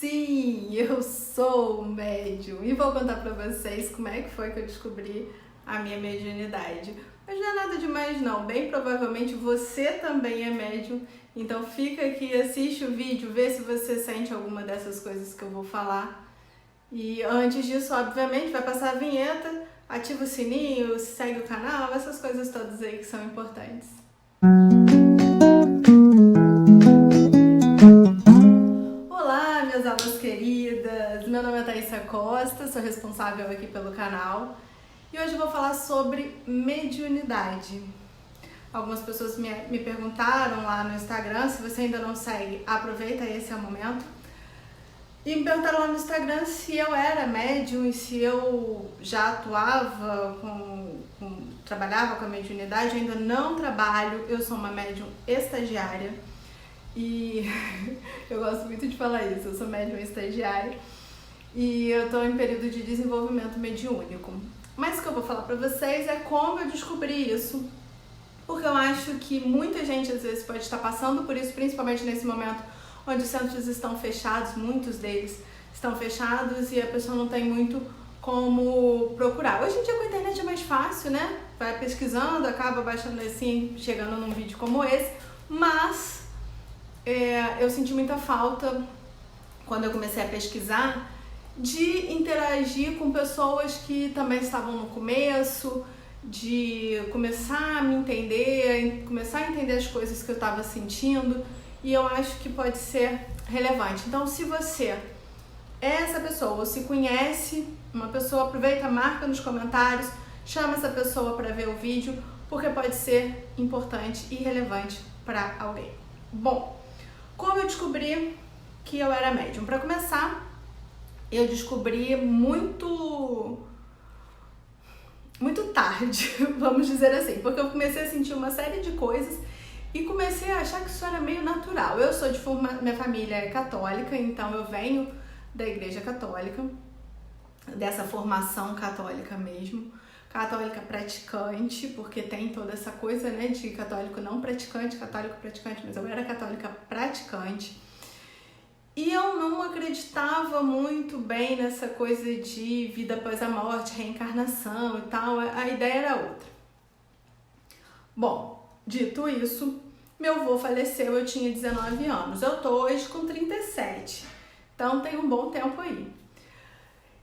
Sim, eu sou médium e vou contar pra vocês como é que foi que eu descobri a minha mediunidade. Mas não é nada demais não, bem provavelmente você também é médium, então fica aqui, assiste o vídeo, vê se você sente alguma dessas coisas que eu vou falar. E antes disso, obviamente, vai passar a vinheta, ativa o sininho, segue o canal, essas coisas todas aí que são importantes. Olá, minhas almas queridas! Meu nome é Thaisa Costa, sou responsável aqui pelo canal e hoje eu vou falar sobre mediunidade. Algumas pessoas me perguntaram lá no Instagram, se você ainda não segue, aproveita, esse é o momento. E me perguntaram lá no Instagram se eu era médium e se eu já atuava, trabalhava com a mediunidade. Eu ainda não trabalho, eu sou uma médium estagiária. E eu gosto muito de falar isso, eu sou médium estagiária e eu estou em período de desenvolvimento mediúnico. Mas o que eu vou falar para vocês é como eu descobri isso, porque eu acho que muita gente às vezes pode estar passando por isso, principalmente nesse momento onde os centros estão fechados, muitos deles estão fechados e a pessoa não tem muito como procurar. Hoje em dia com a internet é mais fácil, né? Vai pesquisando, acaba baixando assim, chegando num vídeo como esse, mas eu senti muita falta, quando eu comecei a pesquisar, de interagir com pessoas que também estavam no começo, de começar a me entender, começar a entender as coisas que eu estava sentindo, e eu acho que pode ser relevante. Então, se você é essa pessoa, ou se conhece uma pessoa, aproveita, marca nos comentários, chama essa pessoa para ver o vídeo, porque pode ser importante e relevante para alguém. Bom, como eu descobri que eu era médium? Para começar, eu descobri muito tarde, vamos dizer assim, porque eu comecei a sentir uma série de coisas e comecei a achar que isso era meio natural. Eu sou minha família é católica, então eu venho da igreja católica, dessa formação católica mesmo, católica praticante, porque tem toda essa coisa, né, de católico não praticante, católico praticante, mas eu era católica praticante. E eu não acreditava muito bem nessa coisa de vida após a morte, reencarnação e tal, a ideia era outra. Bom, dito isso, meu avô faleceu, eu tinha 19 anos, eu tô hoje com 37, então tem um bom tempo aí.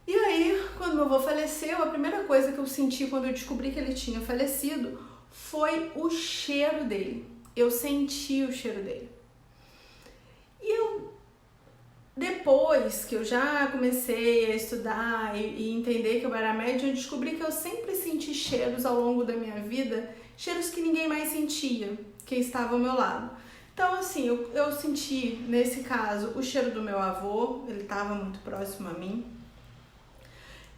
E aí, quando meu avô faleceu, a primeira coisa que eu senti quando eu descobri que ele tinha falecido foi o cheiro dele. Eu senti o cheiro dele. E depois que eu já comecei a estudar e entender que eu era médium, eu descobri que eu sempre senti cheiros ao longo da minha vida, cheiros que ninguém mais sentia, que estava ao meu lado. Então, assim, eu senti, nesse caso, o cheiro do meu avô, ele estava muito próximo a mim.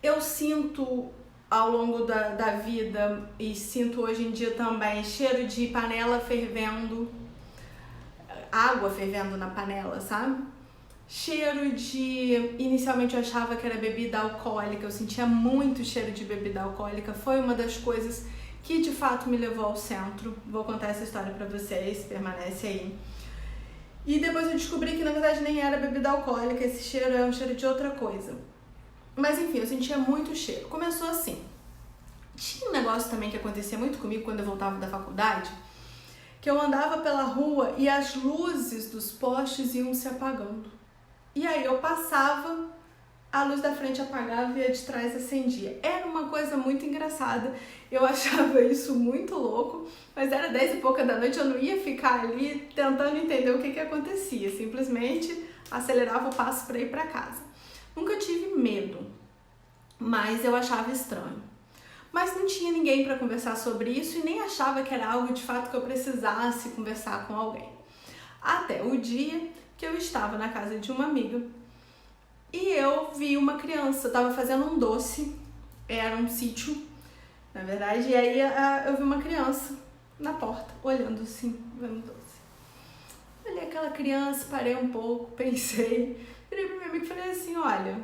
Eu sinto ao longo da vida e sinto hoje em dia também cheiro de panela fervendo, água fervendo na panela, sabe? Cheiro de... Inicialmente eu achava que era bebida alcoólica, eu sentia muito cheiro de bebida alcoólica, foi uma das coisas que de fato me levou ao centro. Vou contar essa história pra vocês, permanece aí. E depois eu descobri que na verdade nem era bebida alcoólica, esse cheiro é um cheiro de outra coisa. Mas enfim, eu sentia muito cheiro. Começou assim. Tinha um negócio também que acontecia muito comigo quando eu voltava da faculdade, que eu andava pela rua e as luzes dos postes iam se apagando. E aí eu passava, a luz da frente apagava e a de trás acendia. Era uma coisa muito engraçada. Eu achava isso muito louco, mas era 10 e pouca da noite, eu não ia ficar ali tentando entender o que acontecia. Simplesmente acelerava o passo para ir para casa. Nunca tive medo, mas eu achava estranho. Mas não tinha ninguém para conversar sobre isso e nem achava que era algo de fato que eu precisasse conversar com alguém. Até o dia que eu estava na casa de uma amiga e eu vi uma criança, eu estava fazendo um doce, era um sítio, na verdade, e aí eu vi uma criança na porta, olhando assim, vendo o doce. Olhei aquela criança, parei um pouco, pensei, virei pra minha amiga e falei assim, olha,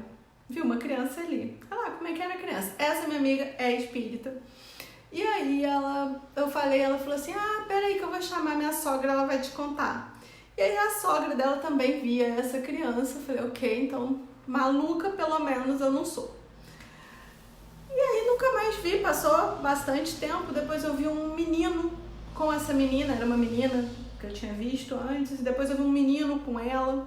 vi uma criança ali. Ah, como é que era a criança? Essa minha amiga é espírita. E aí ela falou assim, peraí que eu vou chamar minha sogra, ela vai te contar. E aí a sogra dela também via essa criança. Eu falei, ok, então maluca pelo menos eu não sou. E aí nunca mais vi, passou bastante tempo, depois eu vi um menino com essa menina, era uma menina que eu tinha visto antes, depois eu vi um menino com ela.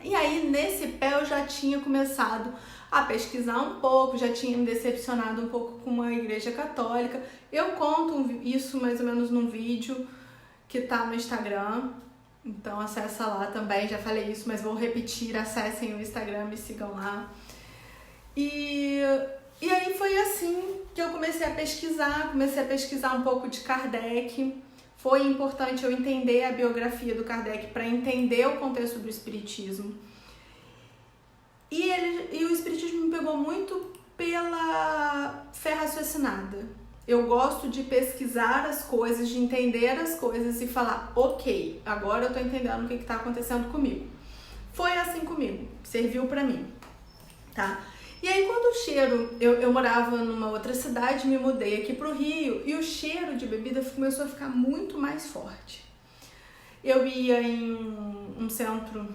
E aí nesse pé eu já tinha começado a pesquisar um pouco, já tinha me decepcionado um pouco com uma igreja católica. Eu conto isso mais ou menos num vídeo que tá no Instagram, então acessa lá também, já falei isso, mas vou repetir, acessem o Instagram, me sigam lá. E aí foi assim que eu comecei a pesquisar um pouco de Kardec. Foi importante eu entender a biografia do Kardec para entender o contexto do espiritismo. E o espiritismo me pegou muito pela fé raciocinada. Eu gosto de pesquisar as coisas, de entender as coisas e falar, ok, agora eu tô entendendo o que tá acontecendo comigo. Foi assim comigo, serviu pra mim, tá? E aí quando o cheiro, eu morava numa outra cidade, me mudei aqui pro Rio e o cheiro de bebida começou a ficar muito mais forte. Eu ia em um centro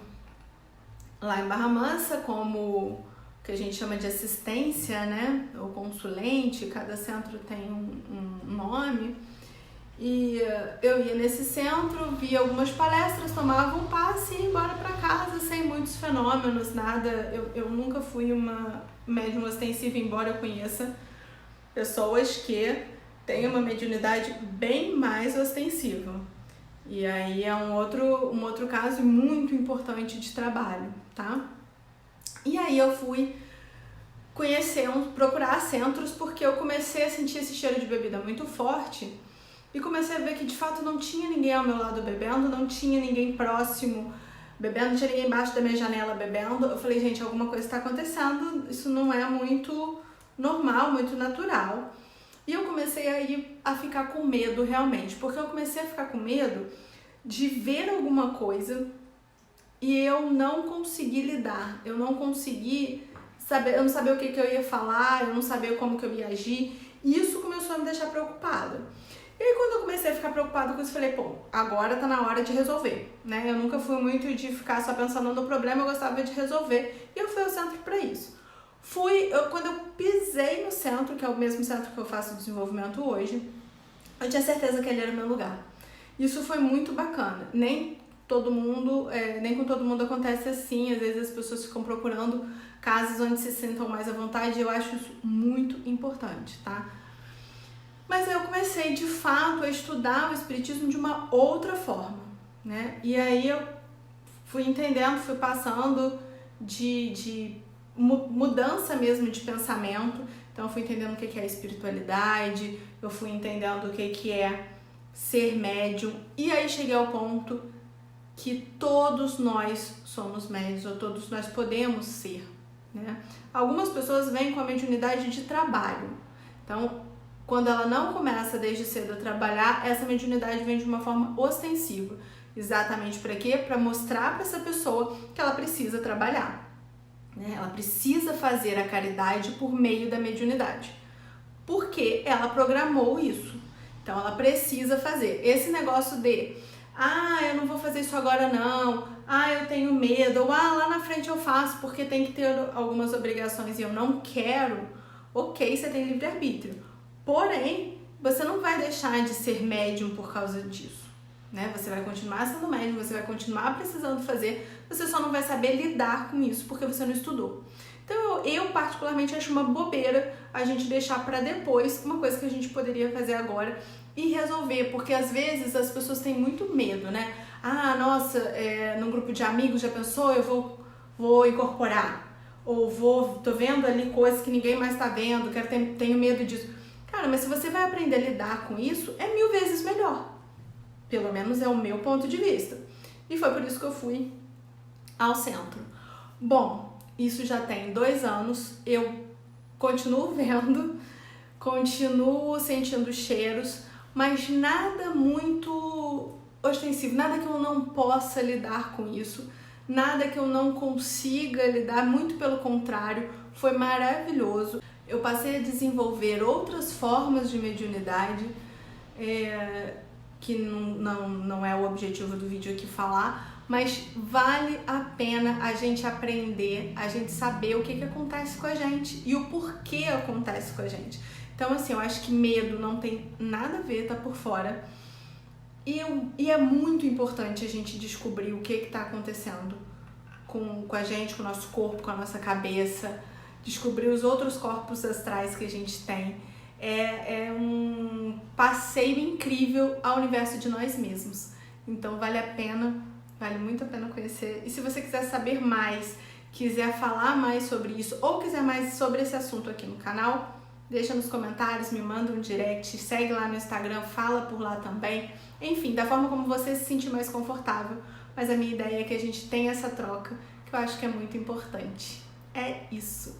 lá em Barra Mansa, como que a gente chama de assistência, né, ou consulente, cada centro tem um nome, e eu ia nesse centro, via algumas palestras, tomava um passe e ia embora para casa sem muitos fenômenos, nada, eu nunca fui uma médium ostensiva, embora eu conheça pessoas que têm uma mediunidade bem mais ostensiva. E aí é um outro caso muito importante de trabalho, tá? E aí eu fui procurar centros porque eu comecei a sentir esse cheiro de bebida muito forte e comecei a ver que de fato não tinha ninguém ao meu lado bebendo, não tinha ninguém próximo bebendo, não tinha ninguém embaixo da minha janela bebendo. Eu falei, gente, alguma coisa está acontecendo, isso não é muito normal, muito natural. E eu comecei a ficar com medo realmente, porque eu comecei a ficar com medo de ver alguma coisa e eu não consegui lidar, eu não sabia o que eu ia falar, eu não sabia como que eu ia agir, e isso começou a me deixar preocupada. E aí quando eu comecei a ficar preocupada com isso, eu falei, pô, agora tá na hora de resolver, né? Eu nunca fui muito de ficar só pensando no problema, eu gostava de resolver, e eu fui ao centro para isso. Quando eu pisei no centro, que é o mesmo centro que eu faço desenvolvimento hoje, eu tinha certeza que ele era o meu lugar. Isso foi muito bacana. Nem com todo mundo acontece assim. Às vezes as pessoas ficam procurando casas onde se sintam mais à vontade. Eu acho isso muito importante, tá? Mas eu comecei de fato a estudar o espiritismo de uma outra forma, né? E aí eu fui entendendo, fui passando de mudança mesmo de pensamento. Então eu fui entendendo o que é espiritualidade, eu fui entendendo o que é ser médium, e aí cheguei ao ponto que todos nós somos médios, ou todos nós podemos ser, né? Algumas pessoas vêm com a mediunidade de trabalho, então quando ela não começa desde cedo a trabalhar, essa mediunidade vem de uma forma ostensiva. Exatamente para quê? Para mostrar para essa pessoa que ela precisa trabalhar, né? Ela precisa fazer a caridade por meio da mediunidade, porque ela programou isso. Então ela precisa fazer. Esse negócio de, eu não vou fazer isso agora não, eu tenho medo, ou lá na frente eu faço porque tem que ter algumas obrigações e eu não quero, ok, você tem livre-arbítrio. Porém, você não vai deixar de ser médium por causa disso, né? Você vai continuar sendo médium, você vai continuar precisando fazer, você só não vai saber lidar com isso porque você não estudou. Então eu particularmente acho uma bobeira a gente deixar para depois uma coisa que a gente poderia fazer agora e resolver, porque às vezes as pessoas têm muito medo, né? Nossa, num grupo de amigos já pensou, eu vou incorporar, ou tô vendo ali coisas que ninguém mais tá vendo, tenho medo disso. Cara, mas se você vai aprender a lidar com isso, é 1000 vezes melhor. Pelo menos é o meu ponto de vista. E foi por isso que eu fui ao centro. Bom, isso já tem 2 anos, eu continuo vendo, continuo sentindo cheiros, mas nada muito ostensivo, nada que eu não possa lidar com isso, nada que eu não consiga lidar, muito pelo contrário, foi maravilhoso. Eu passei a desenvolver outras formas de mediunidade, que não é o objetivo do vídeo aqui falar, mas vale a pena a gente aprender, a gente saber o que acontece com a gente e o porquê acontece com a gente. Então, assim, eu acho que medo não tem nada a ver, tá por fora. E é muito importante a gente descobrir o que está acontecendo com a gente, com o nosso corpo, com a nossa cabeça, descobrir os outros corpos astrais que a gente tem. É um passeio incrível ao universo de nós mesmos. Então vale muito a pena conhecer. E se você quiser saber mais, quiser falar mais sobre isso ou quiser mais sobre esse assunto aqui no canal, deixa nos comentários, me manda um direct, segue lá no Instagram, fala por lá também. Enfim, da forma como você se sentir mais confortável. Mas a minha ideia é que a gente tenha essa troca, que eu acho que é muito importante. É isso.